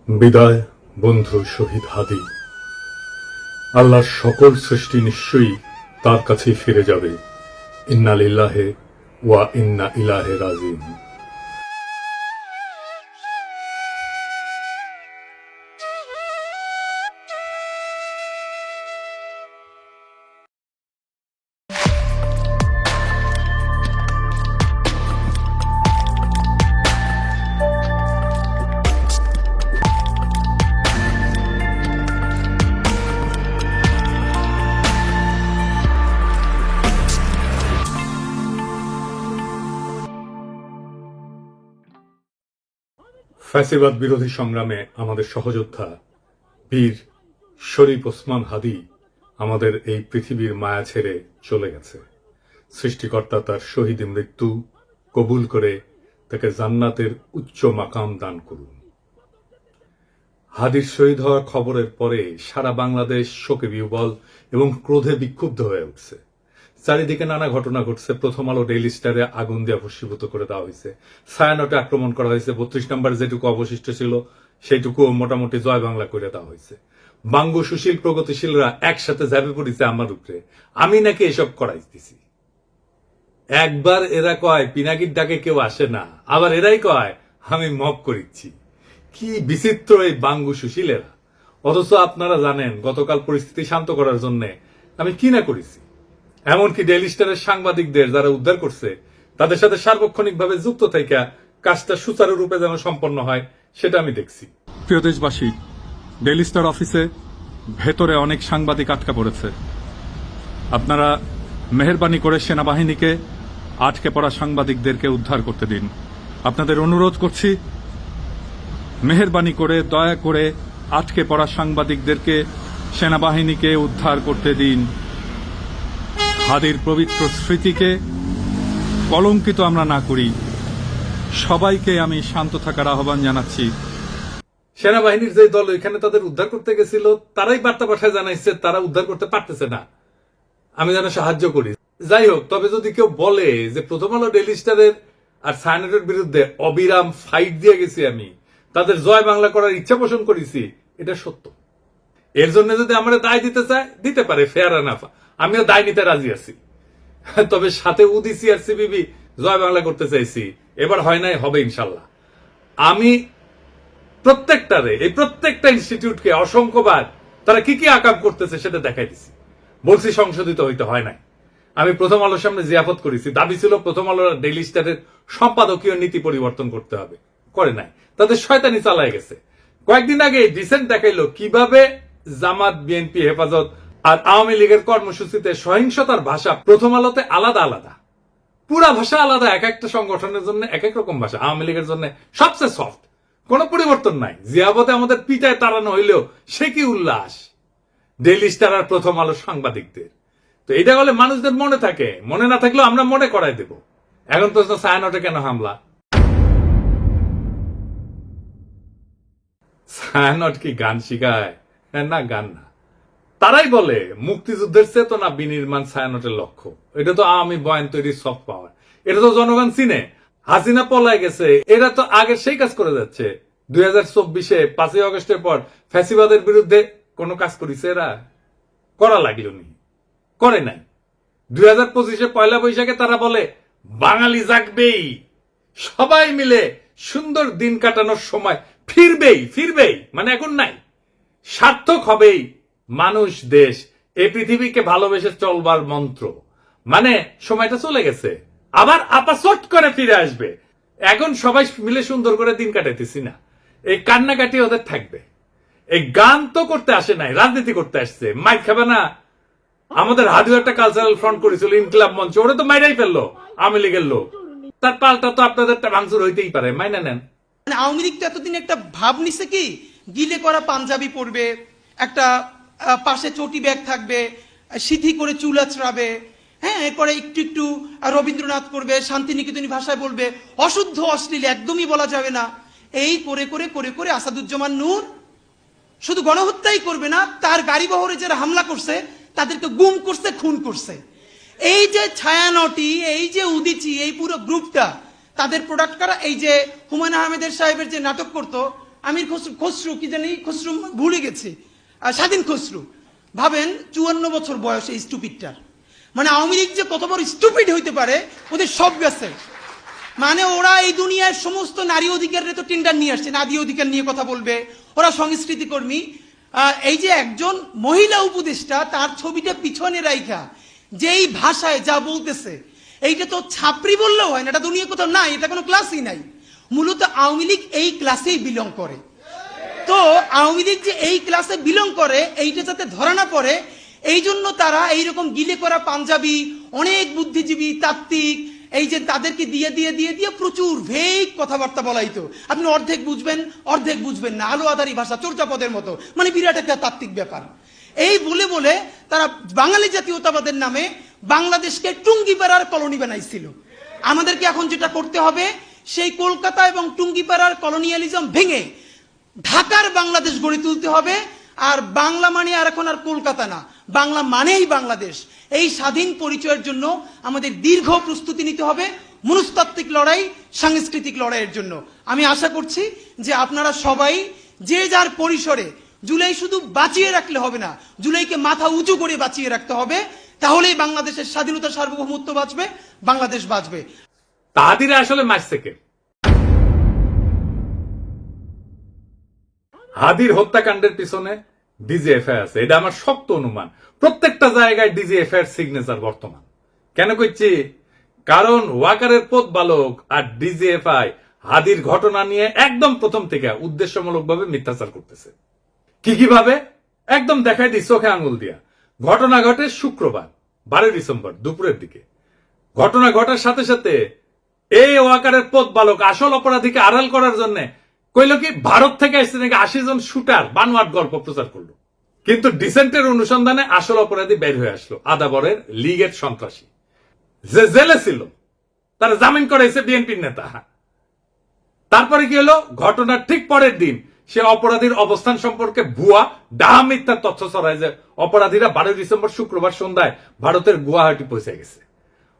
বিদায় বন্ধু শহীদ হাদি। আল্লাহর সকল সৃষ্টি নিশ্চয়ই তার কাছেই ফিরে যাবে। ইন্না লিল্লাহি ওয়া ইন্না ইলাইহি রাজিউন। ফ্যাসিবাদ বিরোধী সংগ্রামে আমাদের সহযোদ্ধা বীর শরীফ ওসমান হাদি আমাদের এই পৃথিবীর মায়া ছেড়ে চলে গেছে। সৃষ্টিকর্তা তার শহীদী মৃত্যু কবুল করে তাকে জান্নাতের উচ্চ মাকাম দান করুন। হাদির শহীদ হওয়ার খবরের পরে সারা বাংলাদেশ শোকে বিহ্বল এবং ক্রোধে বিক্ষুব্ধ হয়ে উঠছে। চারিদিকে নানা ঘটনা ঘটছে। প্রথম আলো ডেইলি স্টারে আগুন দিয়ে ভস্মীভূত করে দেওয়া হয়েছে। ছায়ানটে আক্রমণ করা হয়েছে। 32 নম্বর যেটুকু অবশিষ্ট ছিল সেইটুকু মোটামুটি জয় বাংলা করে দেওয়া হয়েছে। বাঙ্গু সুশীল প্রগতিশীলরা একসাথে ঝাঁপে পড়েছে আমার উপরে। আমি নাকি এসব করাইতেছি। একবার এরা কয় পিনাকির ডাকে কেউ আসে না, আবার এরাই কয় আমি মব করিচ্ছি। কি বিচিত্র এই বাঙ্গু সুশীলেরা। অথচ আপনারা জানেন গতকাল পরিস্থিতি শান্ত করার জন্য আমি কি না করেছি। এমনকি ডেইলি স্টারের সাংবাদিকদের যারা উদ্ধার করছে তাদের সাথে সার্বক্ষণিকভাবে যুক্ত থেকে কাজটা সুচারুরূপে যেন সম্পন্ন হয় সেটা আমি দেখছি। প্রিয় দেশবাসী, ডেইলি স্টার অফিসে ভেতরে অনেক সাংবাদিক আটকা পড়েছে। আপনারা মেহেরবানি করে সেনাবাহিনীকে আটকে পড়া সাংবাদিকদেরকে উদ্ধার করতে দিন। আপনাদের অনুরোধ করছি, মেহেরবানি করে দয়া করে আটকে পড়া সাংবাদিকদেরকে সেনাবাহিনীকে উদ্ধার করতে দিন। হাদির পবিত্র স্মৃতিকে কলঙ্কিত আমরা না করি। সবাইকে আমি শান্ত থাকার আহ্বান জানাচ্ছি। সেনাবাহিনীর যে দল এখানে তাদের উদ্ধার করতে গেছিল তারাই বার্তা পাঠায় জানাইছে তারা উদ্ধার করতে পারতেছে না, আমি যেন সাহায্য করি। যাই হোক, তবে যদি কেউ বলে যে প্রথম আলো ডেইলি স্টারের আর ছায়ানটের বিরুদ্ধে অবিরাম ফাইট দিয়ে গেছি, আমি তাদের জয় বাংলা করার ইচ্ছা পোষণ করেছি, এটা সত্য। এর জন্য যদি আমরা দায় দিতে চাই দিতে পারে, ফেয়ার এনাফ, আমিও দায় নিতে রাজি আছি। তবে সাথে উদিসি আর সিবিবি জয় বাংলা করতে চাইছি, এবার হয় নাই, হবে ইনশাল্লাহ। আমি প্রত্যেকটা ইনস্টিটিউটকে অসংখ্যবার তারা কি কি আকাম করতেছে সেটা দেখাই দিছি। বলছি সংশোধিত হইতে হয় নাই। আমি প্রথম আলোর সামনে জিয়াফত করেছি, দাবি ছিল প্রথম আলো ডেইলি স্টারের সম্পাদকীয় নীতি পরিবর্তন করতে হবে, করে নাই। তাদের শয়তানি চালায় গেছে। কয়েকদিন আগে ডিসেন্ট দেখাইলো কিভাবে জামাত, বিএনপি, হেফাজত আর আওয়ামী লীগের কর্মসূচিতে সহিংসতার ভাষা প্রথম আলোতে আলাদা আলাদা, পুরা ভাষা আলাদা। এক একটা সংগঠনের জন্য এক এক রকম ভাষা। আওয়ামী লীগের জন্য সবচেয়ে সফট, কোনো পরিবর্তন নাই। জিয়াবতে আমাদের পিটায় তাড়ানো হইলেও সে কি উল্লাস ডেইলি স্টার আর প্রথম আলো সাংবাদিকদের। তো এটা বলে মানুষদের মনে থাকে, মনে না থাকলেও আমরা মনে করাই দেব। এখন প্রশ্ন, ছায়ানটে কেন হামলা? ছায়ানট কি গান শিখায়? না, গান না। তারাই বলে মুক্তিযুদ্ধের চেতনা বিনির্মাণ ছায়ানটের লক্ষ্য। এটা তো আওয়ামী বয়ান তৈরির সফট পাওয়ার। এটা তো জনগণ চিনে। হাসিনা পলায় গেছে, এরা তো আগের সেই কাজ করে যাচ্ছে। 2024-এ 5ই আগস্টের পর ফ্যাসিবাদের বিরুদ্ধে কোনো কাজ করেছে এরা? করা লাগলো নি, করে নাই। 2025-এ পয়লা বৈশাখে তারা বলে বাঙালি জাগবেই, সবাই মিলে সুন্দর দিন কাটানোর সময় ফিরবেই, মানে এখন নাই, সার্থক হবেই মানুষ, দেশ, এই পৃথিবীকে ভালোবেসে চলবার মন্ত্র। মানে সময়টা চলে গেছে, আবার আপাচট করে ফিরে আসবে। এখন সবাই মিলে সুন্দর করে দিন কাটাইতেছি না, এই কান্নাকাটি ওদের থাকবে। এই গান তো করতে আসে নাই, রাজনীতি করতে আসছে। মাইক খাবে না? আমাদের হাদিও একটা কালচারাল ফ্রন্ট করেছিল, ইনকিলাব মঞ্চ, ওরা তো মাইরাই ফেললো আওয়ামী লীগের লোক। তার পাল্টা তো আপনাদের ভাঙচুর হইতেই পারে, মাইনা নেন। আওয়ামী লীগ তো এতদিন একটা ভাব নিছে কি, গিলে করা পাঞ্জাবি পরবে, একটা পাশে চটি ব্যাগ থাকবে, সিথি করে চুল আঁচড়াবে, হ্যাঁ, এরপরে একটু একটু রবীন্দ্রনাথ করবে, শান্তিনিকেতনী ভাষায় বলবে, অশুদ্ধ অশ্লীল একদমই বলা যাবে না। এই করে করে করে করে আসাদুজ্জামান নূর শুধু গণহত্যাই করবে না, তার গাড়ি বহরে যারা হামলা করছে তাদেরকে গুম করছে, খুন করছে। এই যে ছায়ানটি, এই যে উদিচি, এই পুরো গ্রুপটা তাদের প্রোডাক্ট করা। এই যে হুমায়ুন আহমেদের সাহেবের যে নাটক করতো, আমির খসরু, খসরু কি জানি, খসরু ভুলে গেছি, স্বাধীন খসরু। ভাবেন 54 বছর বয়স এই স্টুপিডটার। মানে আওয়ামী লীগ যে কত বড় স্টুপিড হইতে পারে, ওদের সব গেছে। মানে ওরা এই দুনিয়ার সমস্ত নারী অধিকারের তো টেন্ডার নিয়ে আসছে, নারী অধিকার নিয়ে কথা বলবে, ওরা সংস্কৃতি কর্মী। এই যে একজন মহিলা উপদেষ্টা, তার ছবিটা পিছনে রাইখা যেই ভাষায় যা বলতেছে, এইটা তো ছাপরি বললেও হয় না, এটা দুনিয়া কোথাও নাই, এটা কোনো ক্লাসই নাই। মূলত আওয়ামী লীগ এই ক্লাসেই বিলং করে। তো আওয়ামী লীগ যে এই ক্লাসে বিলং করে, এইটা যাতে ধরা না পড়ে, এই জন্য তারা এইরকম গিলে করা পাঞ্জাবি, অনেক বুদ্ধিজীবী তাত্ত্বিক, এই যে তাদেরকে দিয়ে দিয়ে দিয়ে দিয়ে প্রচুর ভেগ কথাবার্তা বলাইতো। আপনি অর্ধেক বুঝবেন, অর্ধেক বুঝবেন না, আলো আধারি ভাষা, চর্যাপদের মতো, মানে বিরাট একটা তাত্ত্বিক ব্যাপার। এই বলে বলে তারা বাঙালি জাতীয়তাবাদের নামে বাংলাদেশকে টুঙ্গিপাড়ার কলোনি বানাইছিল। আমাদেরকে এখন যেটা করতে হবে, সেই কলকাতা এবং টুঙ্গিপাড়ার কলোনিয়ালিজম ভেঙে ঢাকার বাংলাদেশ গড়ে তুলতে হবে। আর বাংলা মানে আর এখন আর কলকাতা না, বাংলা মানেই বাংলাদেশ। এই স্বাধীন পরিচয়ের জন্য আমাদের দীর্ঘ প্রস্তুতি নিতে হবে, মনস্তাত্ত্বিক লড়াই, সাংস্কৃতিক লড়াইয়ের জন্য। আমি আশা করছি যে আপনারা সবাই যে যার পরিসরে, জুলাই শুধু বাঁচিয়ে রাখলে হবে না, জুলাইকে মাথা উঁচু করে বাঁচিয়ে রাখতে হবে। তাহলেই বাংলাদেশের স্বাধীনতা, সার্বভৌমত্ব বাঁচবে, বাংলাদেশ বাঁচবে। তাহাদিরা আসলে মারছে কে? হাদির হত্যাকাণ্ডের পিছনে ডিজিএফআই আছে, এটা আমার শক্ত অনুমান। প্রত্যেকটা জায়গায় ডিজিএফআই এর সিগনেচার বর্তমান। কেন কইছি? কারণ ওয়াকারের পথ বালক আর ডিজিএফআই হাদির ঘটনা নিয়ে একদম প্রথম থেকে উদ্দেশ্যমূলকভাবে মিথ্যাচার করতেছে। কিভাবে? একদম দেখাই দিই চোখে আঙুল দিয়া। ঘটনা ঘটে শুক্রবার 12 ডিসেম্বর দুপুরের দিকে। ঘটনা ঘটার সাথে সাথে এই ওয়াকারের পথ বালক আসল অপরাধীকে আড়াল করার জন্য কইল কি, ভারত থেকে আসছে নাকি 80 জন শুটার, বানোয়াট গল্প প্রচার করলো। কিন্তু ডিসেন্টের অনুসন্ধানে আসল অপরাধী বের হয়ে আসলো, আদাবরের লীগের সন্ত্রাসী যে জেলে ছিল, তারা জামিন করেছে বিএনপির নেতা। তারপরে কি হলো? ঘটনার ঠিক পরের দিন সে অপরাধীর অবস্থান সম্পর্কে ভুয়া ডাহা মিথ্যার তথ্য ছড়ায় যে অপরাধীরা 12 ডিসেম্বর শুক্রবার সন্ধ্যায় ভারতের গুয়াহাটি পৌঁছে গেছে।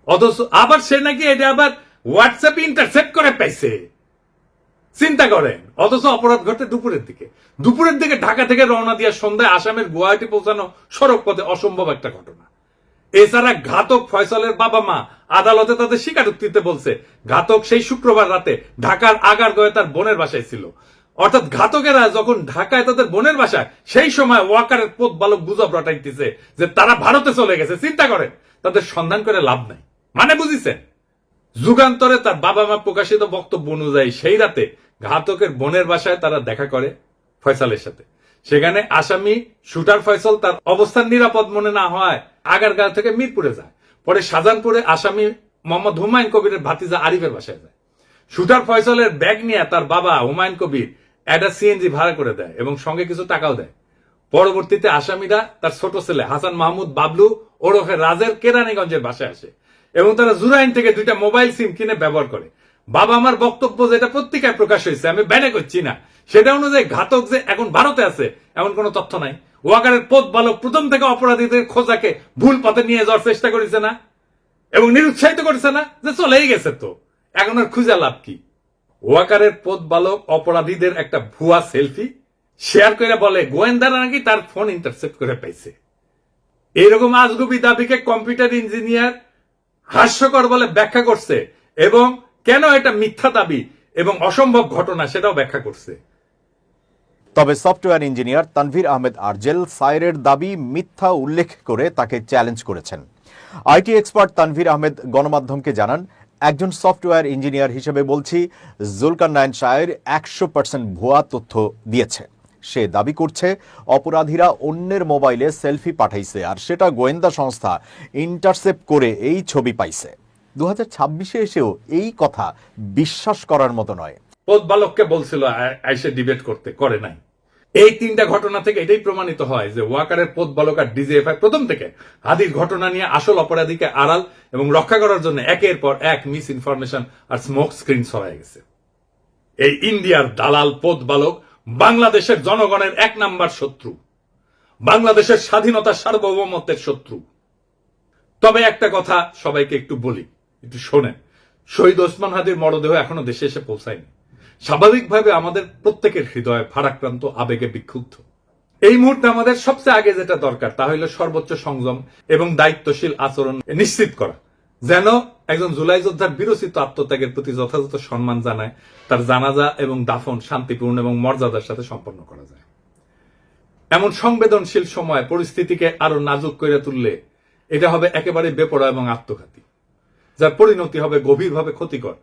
অথচ আবার সে নাকি এটা আবার হোয়াটসঅ্যাপ ইন্টারসেপ্ট করে পাইছে। চিন্তা করেন। অথচ অপরাধ ঘটে দুপুরের দিকে ঢাকা থেকে রওনা দিয়ে সন্ধ্যায় আসামের গুয়াহাটি পৌঁছানো সড়ক পথে অসম্ভব একটা ঘটনা। এছাড়া ঘাতক ফয়সালের বাবা মা আদালতে তাদের স্বীকারোক্তিতে বলছে, ঘাতক সেই শুক্রবার রাতে ঢাকার আগারগাঁওয়ে তার বোনের বাসায় ছিল। অর্থাৎ ঘাতকেরা যখন ঢাকায় তাদের বোনের বাসায়, সেই সময় ওয়াকারের পথ বালক গুজব রটাইতেছে যে তারা ভারতে চলে গেছে। চিন্তা করেন, তাদের সন্ধান করে লাভ নাই। মানে বুঝিছেন? যুগান্তরে তার বাবা মা প্রকাশিত বক্তব্য অনুযায়ী সেই রাতে ঘাতকের বোনের বাসায় তারা দেখা করে ফয়সালের সাথে। সেখানে আসামি শুটার ফয়সাল তার অবস্থান নিরাপদ মনে না হয় আগারগাঁও থেকে মিরপুরে যায়। পরে শাহজাহানপুরে আসামি মোহাম্মদ হুমায়ুন কবিরের ভাতিজা আরিফের বাসায় যায়। শুটার ফয়সালের ব্যাগ নিয়ে তার বাবা হুমায়ুন কবির একটা সিএনজি ভাড়া করে দেয় এবং সঙ্গে কিছু টাকাও দেয়। পরবর্তীতে আসামিরা তার ছোট ছেলে হাসান মাহমুদ বাবলু ওরফে রাজের কেরানীগঞ্জের বাসায় আসে এবং তারা জুরাইন থেকে 2টা মোবাইল সিম কিনে ব্যবহার করে। বাবা আমার বক্তব্য যেটা পত্রিকায় প্রকাশ হয়েছে, আমি ব্যানে করছি না, সেটা অনুযায়ী ঘাতক যে এখন ভারতে আছে এমন কোন তথ্য নাই। ওয়াকারের পথ বালক প্রথম থেকে অপরাধীদের খোঁজাকে ভুল পথে নিয়ে যাওয়ার চেষ্টা করেছে না এবং নিরুৎসাহিত করেছে না যে চলেই গেছে, তো এখন আর খুঁজে লাভ কি? ওয়াকারের পথ বালক অপরাধীদের একটা ভুয়া সেলফি শেয়ার করে বলে গোয়েন্দারা নাকি তার ফোন ইন্টারসেপ্ট করে পাইছে। এইরকম আজগুবি দাবিকে কম্পিউটার ইঞ্জিনিয়ার হাস্যকর বলে ব্যাখ্যা করছে এবং কেন এটা মিথ্যা দাবি এবং অসম্ভব ঘটনা সেটাও ব্যাখ্যা করছে। তবে সফটওয়্যার ইঞ্জিনিয়ার তানভীর আহমেদ আরজেল সাইরের দাবি মিথ্যা উল্লেখ করে তাকে চ্যালেঞ্জ করেছেন। আইটি এক্সপার্ট তানভীর আহমেদ গণমাধ্যমকে জানান, একজন সফটওয়্যার ইঞ্জিনিয়ার হিসেবে বলছি, জুলকারনাইন সায়ের 100% ভুয়া তথ্য দিয়েছে। সে দাবি করছে অপরাধীরা অন্যের মোবাইলে সেলফি পাঠাইছে আর সেটা গোয়েন্দা সংস্থা ইন্টারসেপ্ট করে এই ছবি পাইছে। 2026-এ এসেও এই কথা বিশ্বাস করার মতো নয়। পথ বালককে বলছিল আইসে ডিবেট করতে, করে নাই। এই 3টা ঘটনা থেকে এটাই প্রমাণিত হয় যে ওয়াকারের পথ বালক আর ডিজিএফআই প্রথম থেকে হাদির ঘটনা নিয়ে আসল অপরাধীকে আড়াল এবং রক্ষা করার জন্য একের পর এক মিস ইনফরমেশন আর স্মোক স্ক্রিন ছড়ায় গেছে। এই ইন্ডিয়ার দালাল পথ বালক বাংলাদেশের জনগণের 1 নাম্বার শত্রু, বাংলাদেশের স্বাধীনতা সার্বভৌমত্বের শত্রু। তবে একটা কথা সবাইকে একটু বলি, একটু শোনেন। শহীদ ওসমান হাদির মরদেহ এখনো দেশে এসে পৌঁছায়নি। স্বাভাবিকভাবে আমাদের প্রত্যেকের হৃদয় ভারাক্রান্ত আবেগে বিক্ষুব্ধ। এই মুহূর্তে আমাদের সবচেয়ে আগে যেটা দরকার তা হলো সর্বোচ্চ সংযম এবং দায়িত্বশীল আচরণ নিশ্চিত করা, যেন একজন জুলাই যোদ্ধার বিরচিত আত্মত্যাগের প্রতি যথাযথ সম্মান জানায় তার জানাজা এবং দাফন শান্তিপূর্ণ এবং মর্যাদার সাথে সম্পন্ন করা যায়। এমন সংবেদনশীল সময় পরিস্থিতিকে আরো নাজুক করে তুললে এটা হবে একেবারে বেপরোয়া এবং আত্মঘাতী, যার পরিণতি হবে গভীরভাবে ক্ষতিকর।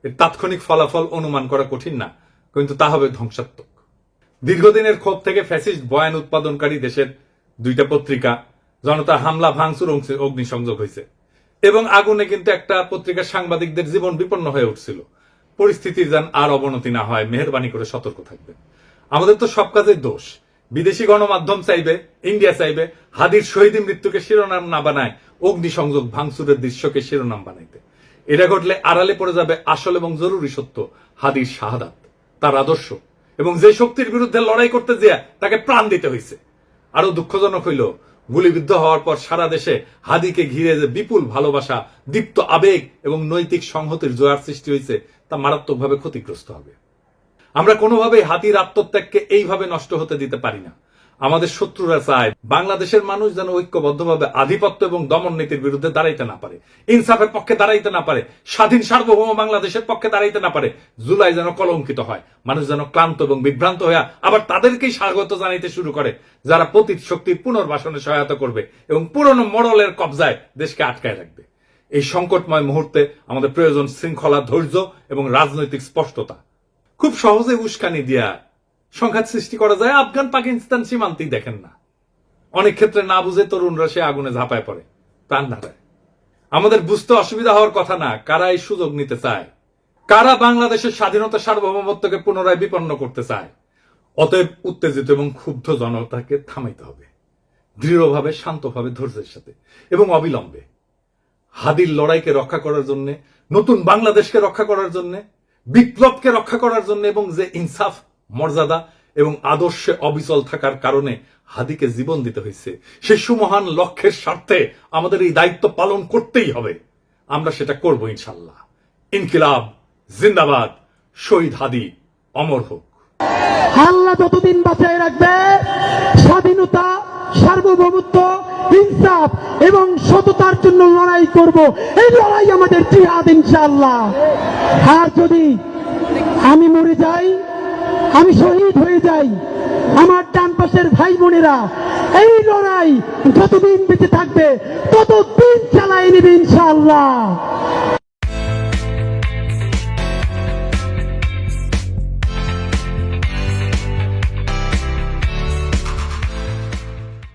এর তাৎক্ষণিক ফলাফল অনুমান করা কঠিন না, কিন্তু তা হবে ধ্বংসাত্মক। দীর্ঘদিনের ক্ষোভ থেকে ফ্যাসিস্ট বয়ান উৎপাদনকারী দেশের দুইটা পত্রিকা জনতা হামলা ভাঙচুর অগ্নিসংযোগ হয়েছে এবং আগুনে কিন্তু একটা পত্রিকার সাংবাদিকদের জীবন বিপন্ন হয়ে উঠছিল। পরিস্থিতির যেন আর অবনতি না হয় মেহেরবানি করে সতর্ক থাকবেন। আমাদের তো সব কাজের দোষ। বিদেশি গণমাধ্যম চাইবে, ইন্ডিয়া চাইবে হাদির শহীদী মৃত্যুকে শিরোনাম না বানায় অগ্নিসংযোগ ভাঙচুরের দৃশ্যকে শিরোনাম বানাইতে। এটা ঘটলে আড়ালে পড়ে যাবে আসল এবং জরুরি সত্য, হাদির শাহাদাত, তার আদর্শ এবং যে শক্তির বিরুদ্ধে লড়াই করতে যেয়ে তাকে প্রাণ দিতে হয়েছে। আরো দুঃখজনক হইল গুলিবিদ্ধ হওয়ার পর সারা দেশে হাদিকে ঘিরে যে বিপুল ভালোবাসা, দীপ্ত আবেগ এবং নৈতিক সংহতির জোয়ার সৃষ্টি হয়েছে তা মারাত্মকভাবে ক্ষতিগ্রস্ত হবে। আমরা কোনোভাবেই হাদির আত্মত্যাগকে এইভাবে নষ্ট হতে দিতে পারি না। আমাদের শত্রুরা চায় বাংলাদেশের মানুষ যেন ঐক্যবদ্ধভাবে আধিপত্য এবং দমন নীতির বিরুদ্ধে দাঁড়াইতে না পারে, ইনসাফের পক্ষে দাঁড়াইতে না পারে, স্বাধীন সার্বভৌম বাংলাদেশের পক্ষে দাঁড়াইতে না পারে। জুলাই যেন কলঙ্কিত হয়, মানুষ যেন ক্লান্ত এবং বিভ্রান্ত হয়ে আবার তাদেরকেই স্বাগত জানাইতে শুরু করে যারা পতিত শক্তির পুনর্বাসনে সহায়তা করবে এবং পুরনো মডেলের কবজায় দেশকে আটকায় রাখবে। এই সংকটময় মুহূর্তে আমাদের প্রয়োজন শৃঙ্খলা, ধৈর্য এবং রাজনৈতিক স্পষ্টতা। খুব সহজে উস্কানি দিয়া সংঘাত সৃষ্টি করা যায়। আফগান পাকিস্তান সীমান্তেই দেখেন না, অনেক ক্ষেত্রে না বুঝে তরুণরা সে আগুনে ঝাঁপায় পড়ে, প্রাণ হারায়। আমাদের বুঝতে অসুবিধা হওয়ার কথা না কারা এই সুযোগ নিতে চায়, কারা বাংলাদেশের স্বাধীনতা সার্বভৌমত্বকে পুনরায় বিপন্ন করতে চায়। অতএব উত্তেজিত এবং ক্ষুব্ধ জনতাকে থামাইতে হবে দৃঢ়ভাবে, শান্তভাবে, ধৈর্যের সাথে এবং অবিলম্বে। হাদির লড়াইকে রক্ষা করার জন্য, নতুন বাংলাদেশকে রক্ষা করার জন্য, বিপ্লবকে রক্ষা করার জন্য এবং যে ইনসাফ, মর্যাদা এবং আদর্শে অবিচল থাকার কারণে হাদিকে জীবন দিতে হয়েছে, সেই সুমহান লক্ষ্যের স্বার্থে আমাদের এই দায়িত্ব পালন করতেই হবে। আমরা সেটা করব ইনশাল্লাহ। ইনকিলাব জিন্দাবাদ, শহীদ হাদি অমর হোক। আল্লাহ যতদিন বাঁচায় রাখবে, স্বাধীনতা, সার্বভৌমত্ব, ইনসাফ এবং সততার জন্য লড়াই করব। এই লড়াই আমাদের জিহাদ ইনশাআল্লাহ। আর যদি আমি মরে যাই, আমি শহীদ হয়ে যাই, আমার ডান পাশের ভাই বোনেরা এই লড়াই যতদিন বেঁচে থাকবে ততদিন চালায় নেবে ইনশাআল্লাহ।